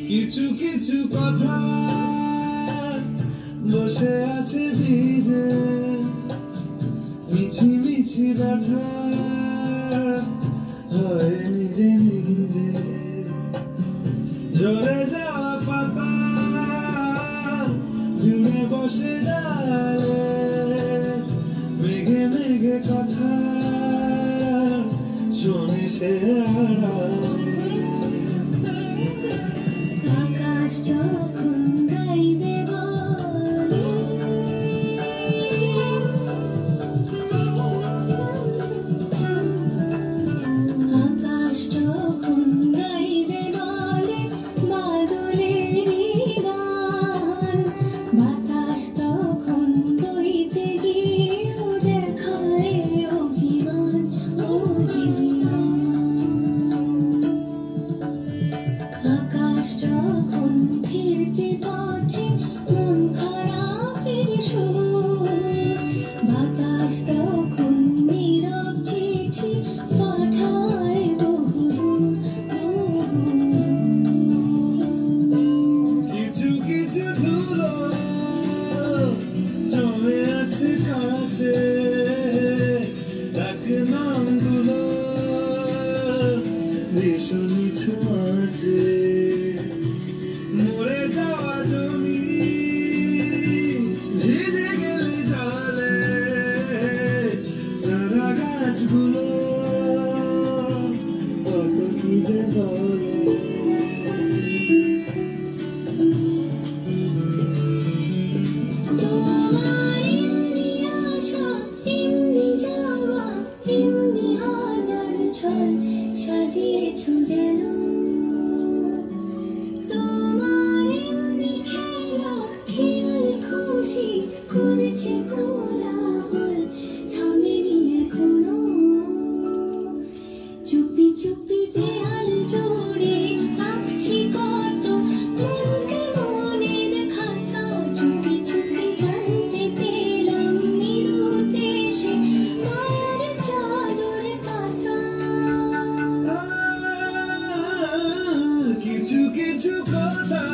কিছু কিছু কথা বসে আছে ভিজে, মিছি মিছি ব্যথা হয় নিজে নিজে। ঝরে যাওয়া পাতা জুড়ে বসে ডালে, মেঘে মেঘে কথা শোনে সে আড়ালে। আকাশ যখন গাইবে বলে, আকাশ যখন গাইবে বলে বাদলেরই গান, বাতাস তখন বইতে গিয়েও দেখায় অভিমান আকাশ যখন ফিরতে পথে মন খারাপের সুর, বাতাস তখন নীরব চিঠি পাঠায় বহুদূর কিছু কিছু ধুলো জমে আছে কাছে, ডাক নামগুলো ভীষণই ছোঁয়াচে। মরে যাওয়া জমি ভিজে গেলে জলে, চারা গাছগুলো কত কি যে বলে। তোমার এমনি আসা এমনি যাওয়া, এমনি হাজার ছল সাজিয়েছো যেন। তোমার এমনি খেলা খেয়াল খুশি করেছে কোলাহল, থামেনি এখনো। চুপি চুপি দেয়াল জুড়ে আঁকছি কত মনকে মনের খাতা, চুপি চুপি জানতে পেলাম নিরুদ্দেশে মায়ের চাদর পাতা। কিছু কিছু কথা